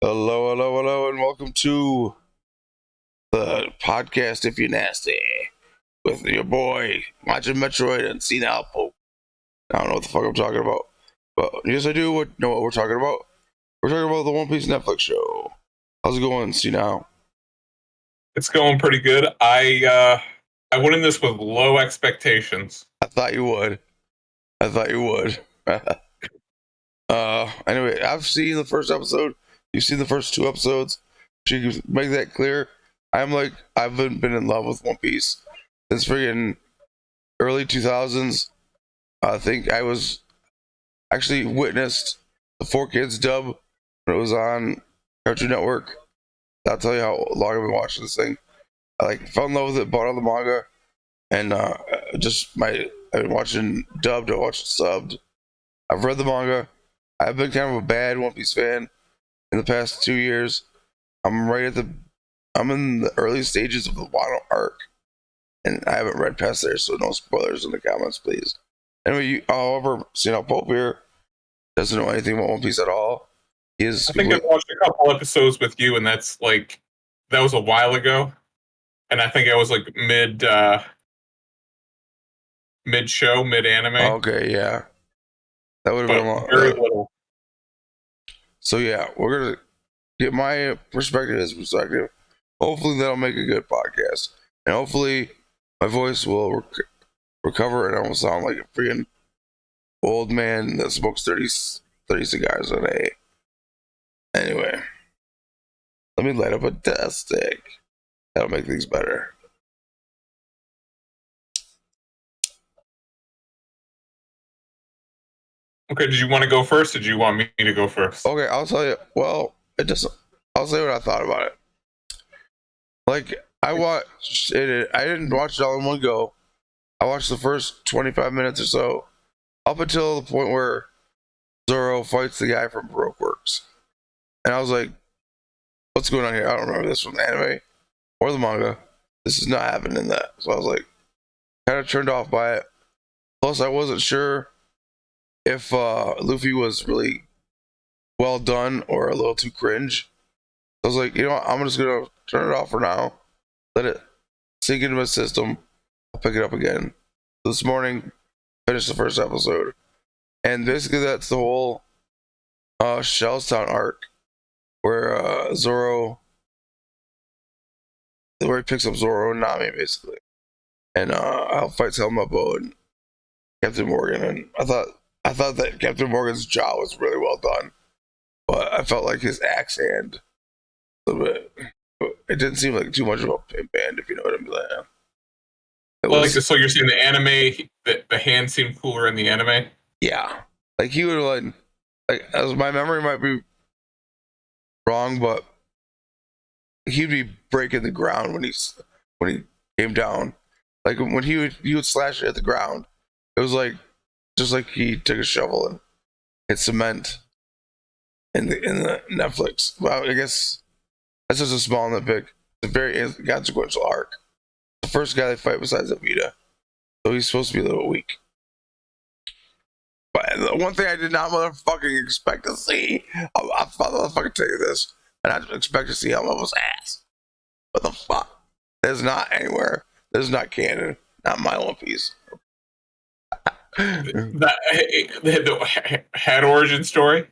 Hello, hello, hello, and welcome to the podcast If You're Nasty with your boy watching Metroid and Senile Pope. I don't know what the fuck I'm talking about, but yes, I do know what we're talking about. We're talking about the One Piece Netflix show. How's it going, Senile? It's going pretty good. I went in this with low expectations. I thought you would. I thought you would. Anyway, I've seen the first episode. You've seen the first two episodes. She can make that clear. I've been in love with One Piece since friggin' early 2000s. I think I was actually witnessed the Four Kids dub when it was on Cartoon Network. I'll tell you how long I've been watching this thing. I fell in love with it, bought all the manga, and I've been watching dubbed. I watched subbed. I've read the manga. I've been kind of a bad One Piece fan in the past 2 years. I'm in the early stages of the Wano arc, and I haven't read past there, so no spoilers in the comments, please. Anyway, however, Pope here doesn't know anything about One Piece at all. He is I think I've watched a couple episodes with you, and that was a while ago. And I think I was like mid show, mid anime, okay, yeah, that would have been but a long. very little. So yeah, we're gonna get my perspective, his perspective. Hopefully, that'll make a good podcast, and hopefully, my voice will recover and I won't sound like a freaking old man that smokes 30 cigars a day. Anyway, let me light up a death stick. That'll make things better. Okay, did you want to go first? Or did you want me to go first? Okay, I'll tell you. Well, it just I'll say what I thought about it. Like I watched it. I didn't watch it all in one go. I watched the first 25 minutes or so, up until the point where Zoro fights the guy from Baroque Works, and I was like, "What's going on here?" I don't remember this from the anime or the manga. This is not happening in that. So I was like, kind of turned off by it. Plus, I wasn't sure if Luffy was really well done or a little too cringe. I was like, you know what? I'm just gonna turn it off for now. Let it sink into my system. I'll pick it up again. This morning, finished the first episode, and basically that's the whole Shellstown arc, where where he picks up Zoro and Nami basically, and fights Helmut Bow and Captain Morgan. And I thought that Captain Morgan's jaw was really well done, but I felt like his axe hand a little bit. It didn't seem like too much of a pimp band, if you know what I mean. So you're saying the anime, the hand seemed cooler in the anime? Yeah, like he would like as my memory might be wrong, but he'd be breaking the ground when he came down. Like when he would slash it at the ground, it was like just like he took a shovel and hit cement in the Netflix. Well, I guess that's just a small nitpick. It's a very inconsequential arc. The first guy they fight besides Avita, so he's supposed to be a little weak. But the one thing I did not motherfucking expect to see, I'll motherfucking tell you this, and I didn't expect to see Elmo's ass. What the fuck? There's not anywhere. There's not canon. Not my One Piece. The had origin story.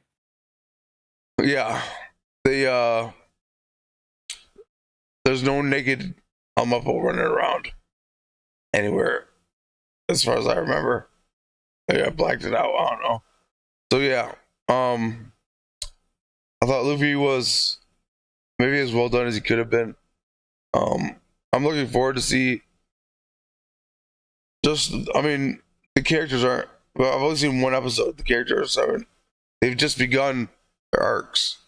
Yeah. The there's no naked Elmo running around anywhere, as far as I remember. Maybe I blacked it out. I don't know. So yeah, I thought Luffy was maybe as well done as he could have been. I'm looking forward to see. I mean, the characters aren't. Well, I've only seen one episode. The characters haven't. They've just begun their arcs,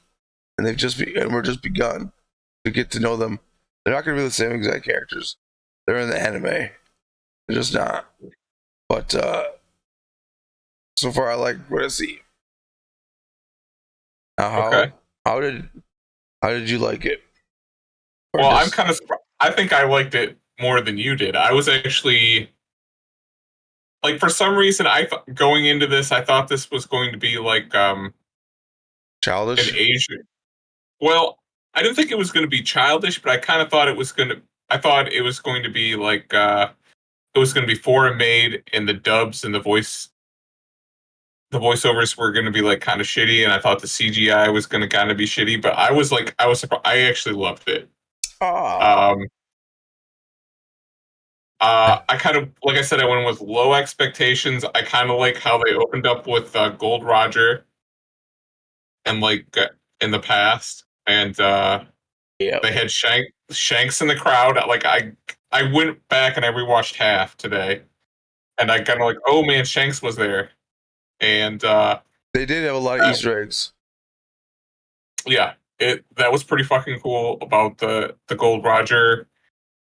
and we're just begun to get to know them. They're not going to be the same exact characters. They're in the anime. They're just not. But so far, I like what I see. Now, Okay. how did how did you like it? Or Well, I'm just kind of. I think I liked it more than you did. I was actually like, for some reason, going into this, I thought this was going to be like an childish? Asian. Well, I didn't think it was going to be childish, but I kind of thought it was going to. I thought it was going to be like it was going to be foreign made, and the dubs and the voiceovers were going to be like kind of shitty, and I thought the CGI was going to kind of be shitty. But I was surprised. I actually loved it. Ah, Um, I kind of, like I said, I went with low expectations. I kind of like how they opened up with Gold Roger and in the past, and yeah. they had Shanks in the crowd. I went back and I rewatched half today, and I kind of like, oh man, Shanks was there, and They did have a lot of uh, Easter eggs. yeah, it that was pretty fucking cool about the Gold Roger.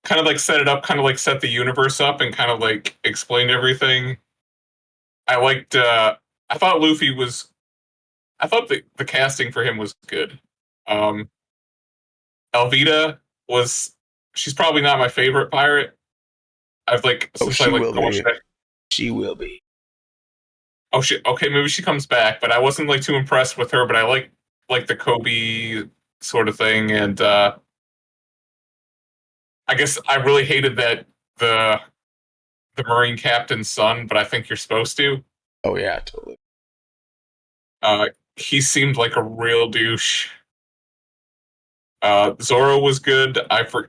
Kind of like set it up, kind of like set the universe up, and kind of like explained everything. I liked. I thought Luffy was. I thought the casting for him was good. Um, Alvida was. She's probably not my favorite pirate. I've like Oh, since I she like will watched be. that. She will be. Oh shit. Okay, maybe she comes back, but I wasn't like too impressed with her. But I like the Kobe sort of thing, and I guess I really hated that the the Marine captain's son. But I think you're supposed to. Oh yeah, totally. He seemed like a real douche. Zoro was good.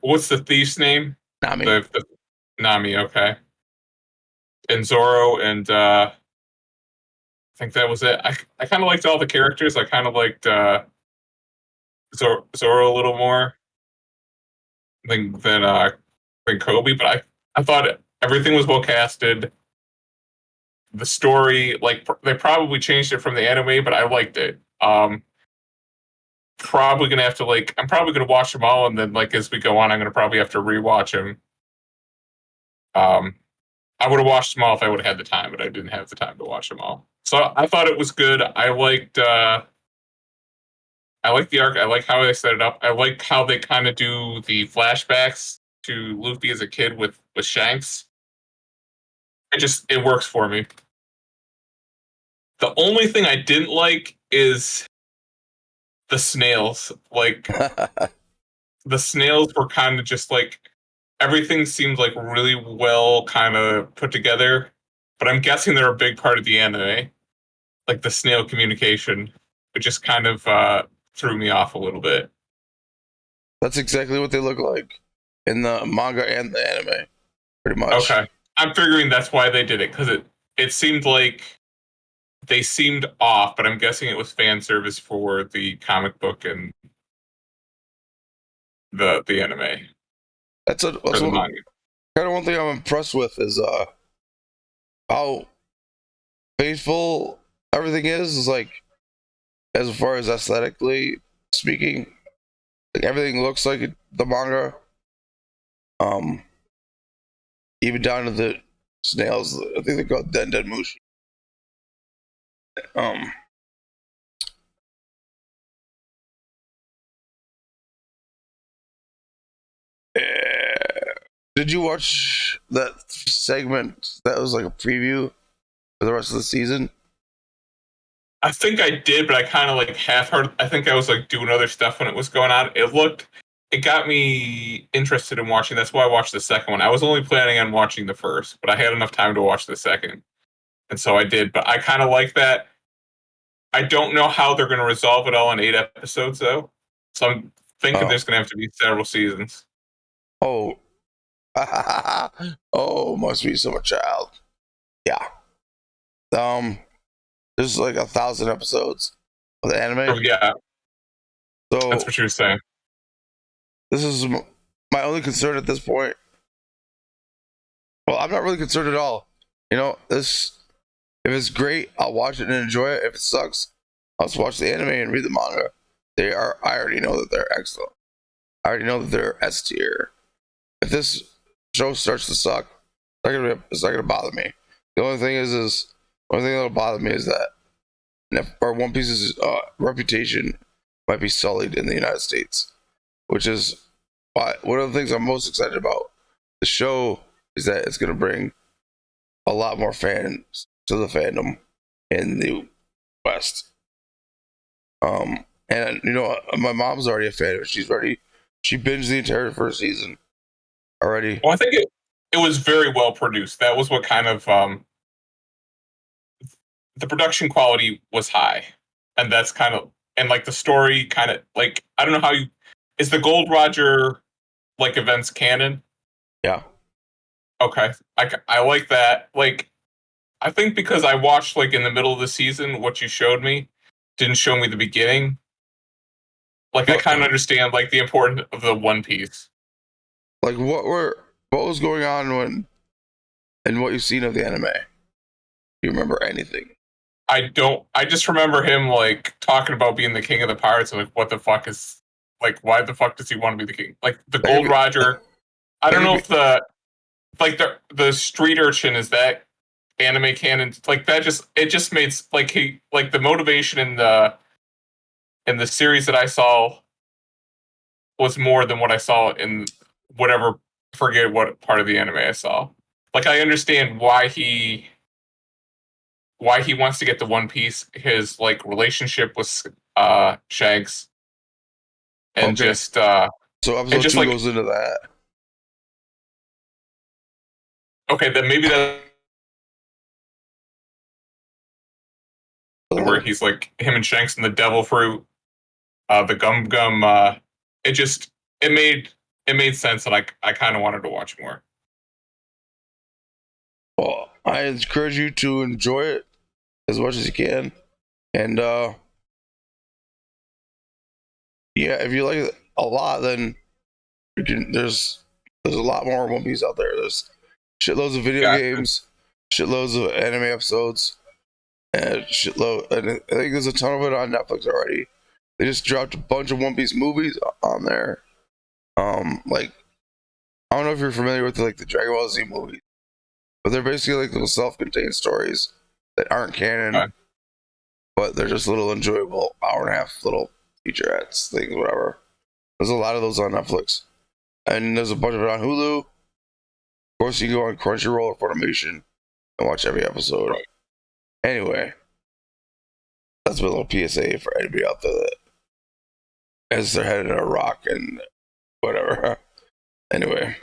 What's the thief's name? Nami. The Nami. Okay, and Zoro and I think that was it. I kind of liked all the characters. I kind of liked Zoro a little more than Kobe, but I thought everything was well casted. The story, like they probably changed it from the anime, but I liked it. Probably gonna have to like I'm probably gonna watch them all, and then like as we go on, I'm gonna probably have to rewatch them. Um, I would have watched them all if I would have had the time, but I didn't have the time to watch them all. So I thought it was good. I like the arc. I like how they set it up. I like how they kind of do the flashbacks to Luffy as a kid with Shanks. It works for me. The only thing I didn't like is the snails. Like the snails were kind of just like everything seemed like really well kind of put together. But I'm guessing they're a big part of the anime. Like the snail communication, it just kind of threw me off a little bit. That's exactly what they look like in the manga and the anime, pretty much. Okay, I'm figuring that's why they did it because it seemed like they seemed off, but I'm guessing it was fan service for the comic book and the anime or That's the one, manga. kind of one thing I'm impressed with is how faithful everything is like as far as aesthetically speaking. Like everything looks like the manga. Um, even down to the snails. I think they're called Dendenmushi. Um, eh, did you watch that segment that was like a preview for the rest of the season? I think I did, but I kind of like half heard. I think I was like doing other stuff when it was going on. It got me interested in watching. That's why I watched the second one. I was only planning on watching the first, but I had enough time to watch the second, and so I did. But I kind of like that. I don't know how they're going to resolve it all in 8 episodes, though. So I'm thinking Oh, there's going to have to be several seasons. oh, oh, must be so much child. Yeah. Um, there's like 1,000 episodes of the So, anime. yeah, that's So what you were saying. this is my only concern at this point. Well, I'm not really concerned at all. You know, this if it's great, I'll watch it and enjoy it. If it sucks, I'll just watch the anime and read the manga. They are. I already know that they're excellent. I already know that they're S tier. If this show starts to suck, it's not gonna bother me. The only thing the only thing that'll bother me is that or One Piece's reputation might be sullied in the United States, which is why one of the things I'm most excited about the show is that it's gonna bring a lot more fans to the fandom in the West. And you know, my mom's already a fan of it. She binged the entire first season already. Well, I think it was very well produced. That was what kind of the production quality was high, and that's kind of and like the story kind of like I don't know how you is the Gold Roger like events canon. Yeah. Okay, I like that. Like I think because I watched like in the middle of the season, what you showed me didn't show me the beginning. Like I What kind of understand like the importance of the One Piece. like what was going on when and what you've seen of the anime? Do you remember anything? I don't. I just remember him like talking about being the king of the pirates. And, like, what the fuck is like? Why the fuck does he want to be the king? Like the That could Gold be Roger. I that don't could know be if the street urchin is that anime canon. Like that just it just made like he like the motivation in the series that I saw was more than what I saw in whatever forget what part of the anime I saw. Like I understand why he wants to get the One Piece, his like relationship with Shanks, and okay. just So and episode just two like goes into that. okay, then maybe that where Hello? he's like him and Shanks and the Devil Fruit, the Gum Gum. It just it made it made sense, and I kind of wanted to watch more. Well, I encourage you to enjoy it as much as you can. And yeah, if you like it a lot, then you can there's a lot more One Piece out there. There's shitloads of video Yeah. games, shitloads of anime episodes, and shitload. And I think there's a ton of it on Netflix already. They just dropped a bunch of One Piece movies on there. Like I don't know if you're familiar with like the Dragon Ball Z movies, but they're basically like little self-contained stories that aren't canon, but they're just little enjoyable hour and a half little featurettes, things, whatever. There's a lot of those on Netflix, and there's a bunch of it on Hulu. Of course, you can go on Crunchyroll or Funimation and watch every episode. Right. Anyway, that's my little PSA for anybody out there that as they're headed to a rock and whatever. Anyway,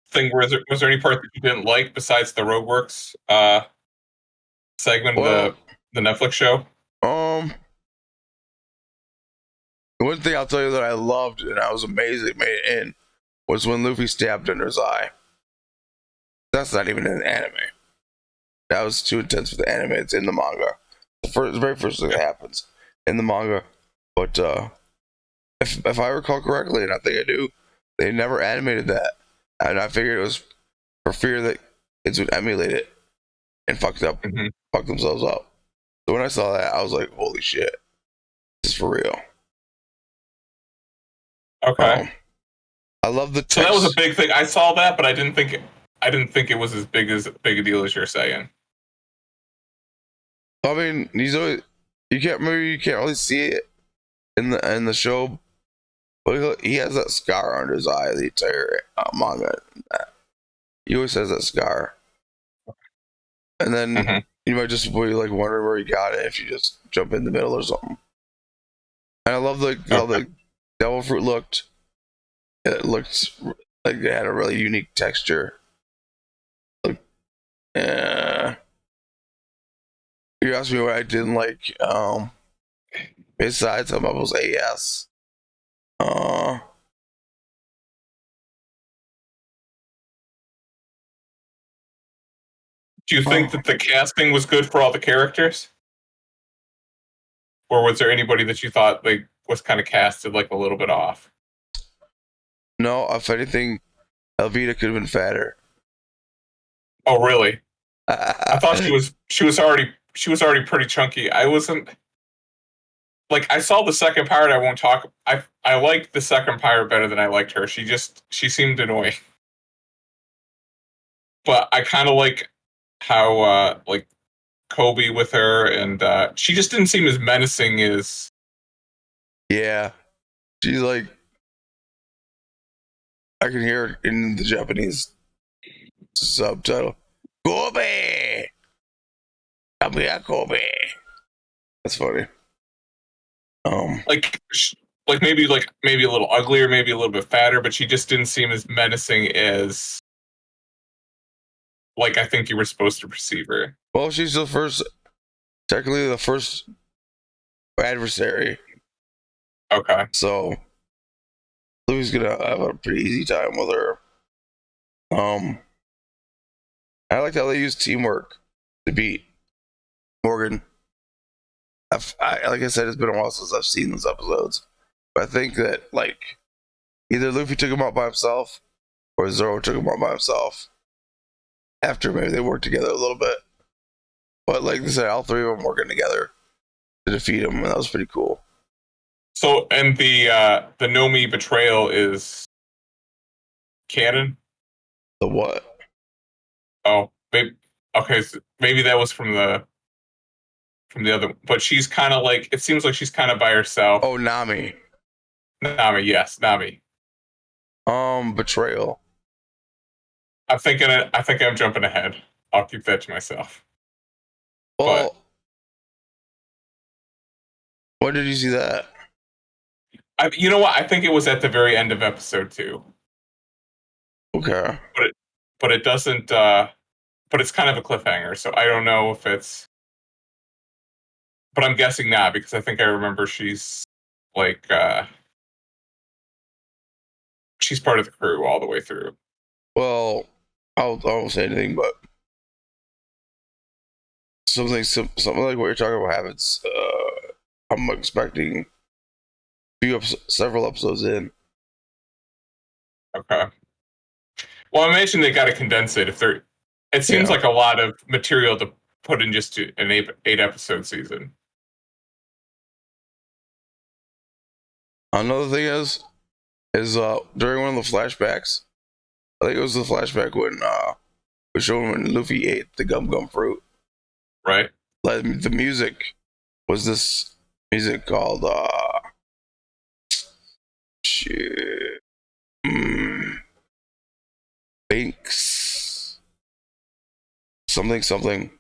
Thing was there any part that you didn't like besides the Roadworks segment of well, the Netflix show? um, one thing I'll tell you that I loved and I was amazed it made it in was when Luffy stabbed under his eye. That's not even an anime. That was too intense for the anime. It's in the manga. The very first thing that happens in the manga. But if I recall correctly, and I think I do, they never animated that, and I figured it was for fear that kids would emulate it and Mm-hmm. fuck themselves up. So when I saw that, I was like, "Holy shit, this is for real." Okay. Um, I love the So that was a text. big thing. I saw that, but I didn't think it was as big a deal as you're saying. I mean, you can't really see it in the show, but he has that scar under his eye the entire manga. He always has that scar, and then Mm-hmm. you might just be like wondering where he got it if you just jump in the middle or something. And I love how Okay. the devil fruit looked. It looked like it had a really unique texture. Like, uh, you asked me what I didn't like. Besides some of those AS. Uh, Do you think oh, that the casting was good for all the characters, or was there anybody that you thought like was kind of casted like a little bit off? no, if anything, Elvita could have been fatter. Oh, really? I thought she was already pretty chunky. I wasn't like I saw the second pirate. I won't talk. I liked the second pirate better than I liked her. She seemed annoying, but I kind of like how like Kobe with her, and she just didn't seem as menacing as. Yeah, she's like I can hear it in the Japanese subtitle. Kobe, come here, Kobe. That's funny. Like, maybe a little uglier, maybe a little bit fatter, but she just didn't seem as menacing as like I think you were supposed to perceive her. Well, she's technically the first adversary. Okay. So Louis gonna have a pretty easy time with her. Um, I liked how they used teamwork to beat Morgan. Like I said, it's been a while since I've seen those episodes, but I think that like either Luffy took him out by himself or Zoro took him out by himself. After maybe they worked together a little bit, but like they said, all three of them working together to defeat him, and that was pretty cool. So, and the Nomi betrayal is canon. The what? Oh, maybe okay. So maybe that was from the other. But she's kind of like it seems like she's kind of by herself. Oh, Nami. Nami, yes, Nami. Betrayal. I'm thinking. I think I'm jumping ahead. I'll keep that to myself. Well, But when did you see that? you know what? I think it was at the very end of episode 2. Okay. But it doesn't. But it's kind of a cliffhanger, so I don't know if it's. But I'm guessing not because I think I remember she's like she's part of the crew all the way through. Well, I won't say anything, but something like what you're talking about happens. I'm expecting several episodes in. Okay. Well, I imagine they got to condense it. If they're, it seems Yeah. like a lot of material to put in just an eight episode season. Another thing is during one of the flashbacks, I think it was the flashback when was showing when Luffy ate the gum gum fruit. Right. Like the music was this music called shit, Binks something.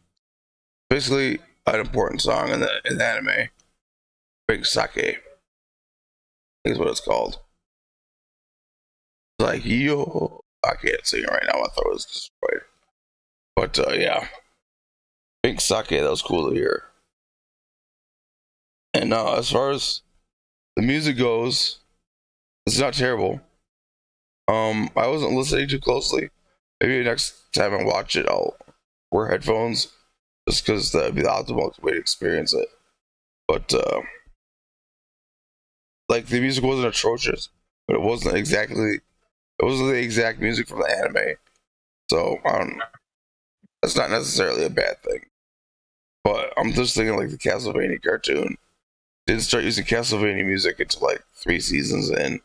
Basically, an important song in the anime. Binks Sake is what it's called. It's like yo, I can't sing it right now. My throat is destroyed. But yeah, Binks Sake, that was cool to hear. And as far as the music goes, it's not terrible. I wasn't listening too closely. Maybe next time I watch it, I'll wear headphones just because that'd be the optimal way to experience it. But like the music wasn't atrocious, but it wasn't the exact music from the anime. So I don't. That's not necessarily a bad thing. But I'm just thinking like the Castlevania cartoon didn't start using Castlevania music until like 3 seasons in,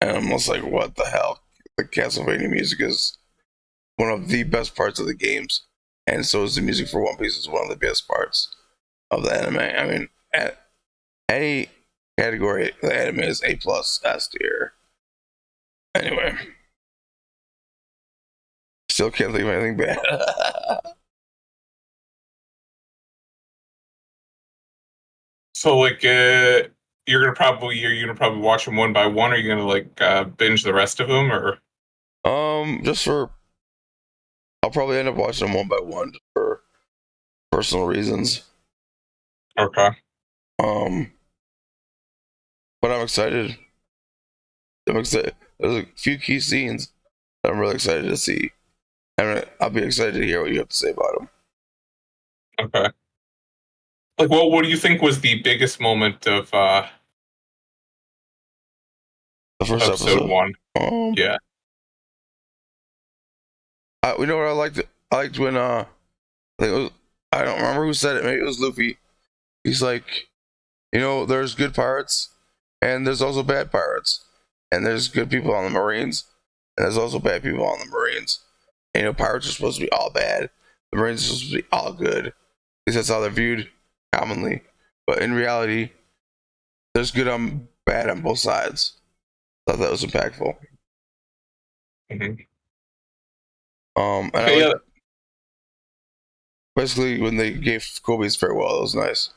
and I'm just like, what the hell? The Castlevania music is one of the best parts of the games, and so is the music for One Piece is one of the best parts of the anime. I mean, at any category, the anime is A plus S tier. Anyway, still can't think of anything bad. So like you're gonna probably watch them one by one. Or are you gonna like binge the rest of them or? Just for I'll probably end up watching them one by one just for personal reasons. Okay. Um, but I'm excited. I'm excited. There's a few key scenes that I'm really excited to see, and I'll be excited to hear what you have to say about them. Okay. Like, what do you think was the biggest moment of The first episode episode. 1? Um, Yeah. you know what I liked? I liked when I think it was, I don't remember who said it. Maybe it was Luffy. He's like, there's good pirates, and there's also bad pirates, and there's good people on the Marines, and there's also bad people on the Marines. And, pirates are supposed to be all bad. The Marines are supposed to be all good. At least that's how they're viewed commonly. But in reality, there's good and bad on both sides. Thought that was impactful. Mm-hmm. And Okay. Yeah. basically when they gave Kobe's farewell, it was nice.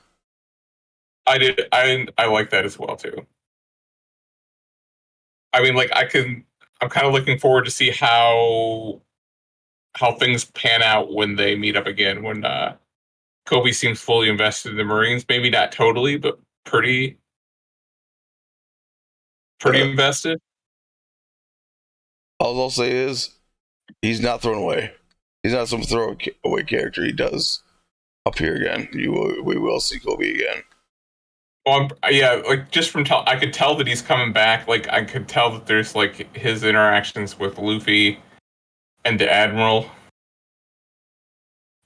I did. I like that as well too. I mean, like I'm kind of looking forward to see how things pan out when they meet up again. When Kobe seems fully invested in the Marines, maybe not totally, but pretty Uh, invested. all I'll say is he's not thrown away. He's not some throwaway character. He does appear again. We will see Kobe again. Well, yeah, like just from I could tell that he's coming back. Like I could tell that there's like his interactions with Luffy and the Admiral,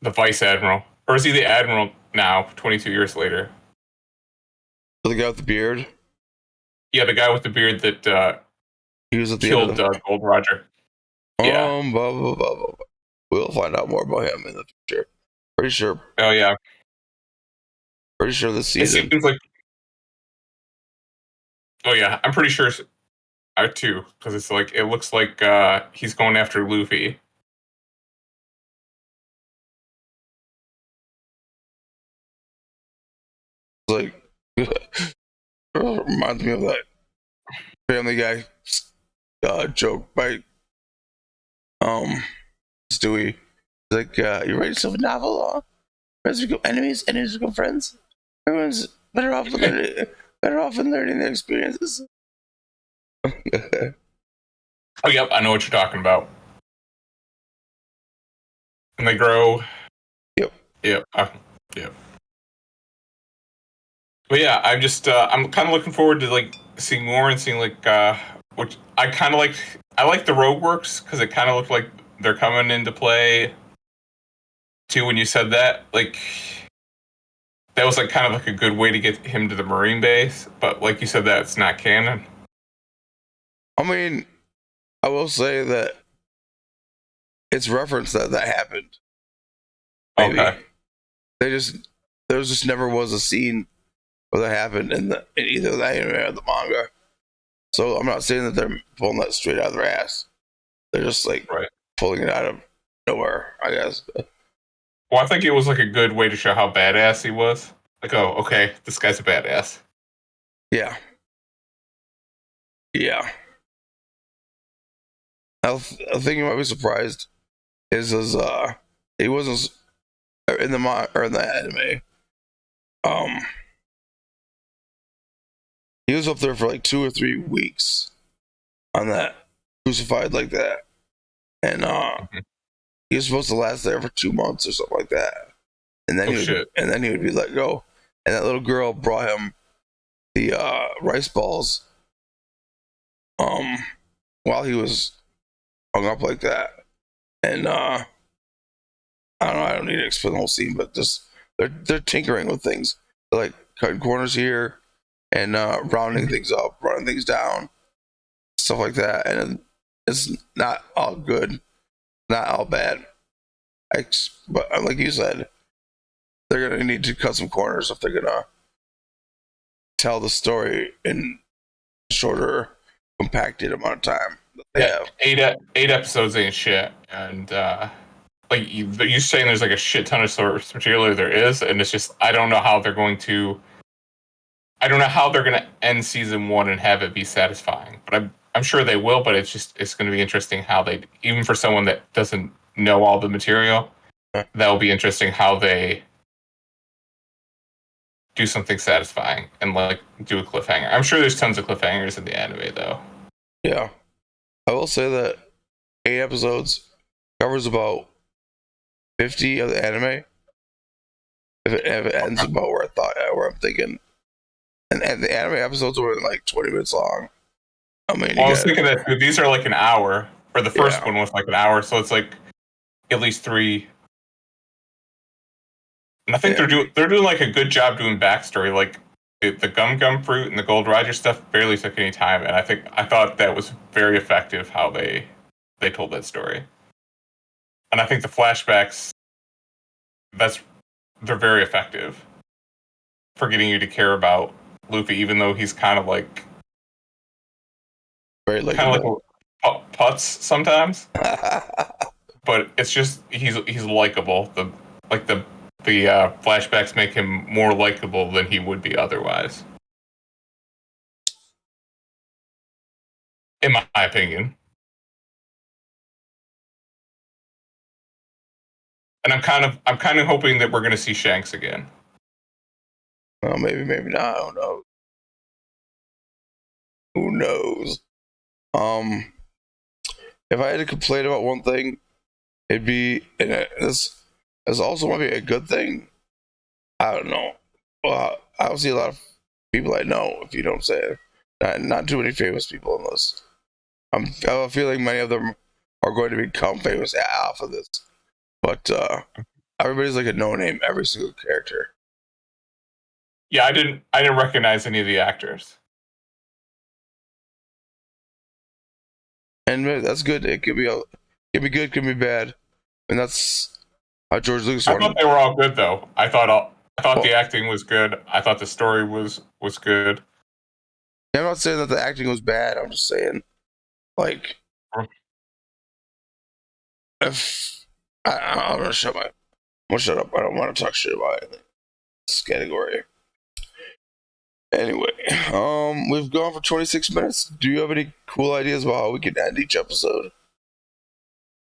the Vice Admiral, or is he the Admiral now? 22 years later. The guy with the beard. Yeah, the guy with the beard that He was at the end of killed the. Gold Roger. Yeah. Blah, blah, blah, blah. We'll find out more about him in the future. Pretty sure. Oh yeah. Pretty sure this It season. seems like. Oh yeah, I'm pretty sure. I too, because it's like it looks like he's going after Luffy. Like reminds me of that Family Guy joke by Stewie. Like, you write yourself a novel? Friends become enemies, enemies become friends. Everyone's better off in learning their experiences. Oh yep, I know what you're talking about. And they grow. Yep. Yep. Yep. But yeah, I'm kind of looking forward to like seeing more and seeing like which I kind of like. I like the rogue works because it kind of looked like they're coming into play too. When you said that, like that was like kind of like a good way to get him to the Marine base. But like you said, that's not canon. I mean, I will say that it's referenced that happened. Maybe Okay. There just never was a scene where that happened in either the anime or the manga. So I'm not saying that they're pulling that straight out of their ass. They're just like Right. pulling it out of nowhere, I guess. Well, I think it was like a good way to show how badass he was. Like, oh, okay, this guy's a badass. Yeah, yeah. I think you might be surprised is he wasn't in the or in the anime. Um, he was up there for like 2 or 3 weeks on that, crucified like that, and Mhm. he was supposed to last there for 2 months or something like that, and then Oh shit. he would be let go, and that little girl brought him the rice balls, um, while he was hung up like that, and I don't know, I don't need to explain the whole scene, but just they're tinkering with things, they're like cutting corners here and rounding things up, running things down, stuff like that, and it's not all good, not all bad. But like you said, they're gonna need to cut some corners if they're gonna tell the story in a shorter, compacted amount of time that they Yeah, have. eight episodes ain't shit, and like you saying, there's like a shit ton of source material. There is, and it's just I don't know how they're going to. I don't know how they're going to end season one and have it be satisfying, but I'm sure they will. But it's going to be interesting how they, even for someone that doesn't know all the material, that'll be interesting how they do something satisfying and like do a cliffhanger. I'm sure there's tons of cliffhangers in the anime though. Yeah, I will say that 8 episodes covers about 50 of the anime. If it ends about where I'm thinking, and the anime episodes were like 20 minutes long. I mean, you Well, I was got thinking that these are like an hour, or the first yeah, one was like an hour, so it's like at least three. And I think yeah, they're doing like a good job doing backstory. Like the Gum Gum Fruit and the Gold Roger stuff barely took any time, and I thought that was very effective how they told that story. And I think the flashbacks that's they're very effective for getting you to care about Luffy, even though he's very kind of likable. like a putz sometimes. But it's just he's likable. The the flashbacks make him more likable than he would be otherwise, in my opinion. And I'm kind of hoping that we're going to see Shanks again. Well, maybe not. I don't know. Who knows? If I had to complain about one thing, it'd be, and this also might be a good thing. I don't know. Well, I don't see a lot of people I know, if you don't say it. Not too many famous people in this. I have a feeling many of them are going to become famous off of this. But everybody's like a no-name, every single character. Yeah, I didn't recognize any of the actors. And that's good. It could be good, could be bad. And that's how George Lucas I wanted. thought they were all good though. I thought the acting was good. I thought the story was good. I'm not saying that the acting was bad. I'm just saying, like, if I'm gonna shut up. I don't want to talk shit about anything. This category. Anyway, we've gone for 26 minutes. Do you have any cool ideas about how we can end each episode?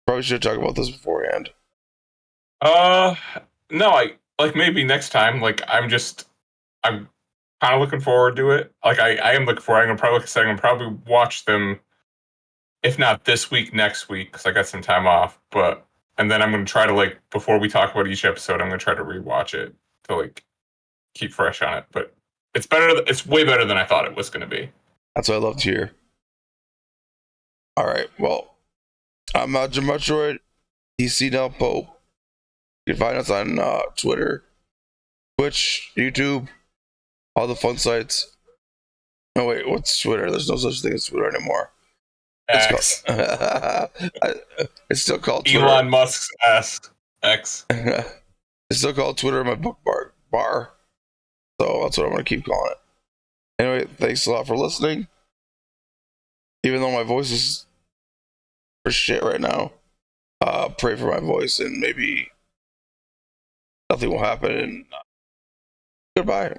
Probably should talk about this beforehand. No, I like maybe next time. Like I'm kind of looking forward to it. Like I am looking forward. I'm gonna probably watch them, if not this week, next week, because I got some time off. But and then I'm gonna try to like before we talk about each episode, I'm gonna try to rewatch it to like keep fresh on it. But it's better. It's way better than I thought it was gonna be. That's what I love to hear. All right, well, I'm Jim Metroid. He's C. Del Pope. You can find us on Twitter, Twitch, YouTube, all the fun sites. No, wait, what's Twitter? There's no such thing as Twitter anymore. X. It's still called Twitter. Elon Musk's X. It's still called Twitter in my book bar. So that's what I'm going to keep calling it. Anyway, thanks a lot for listening. Even though my voice is for shit right now, pray for my voice and maybe nothing will happen. And goodbye.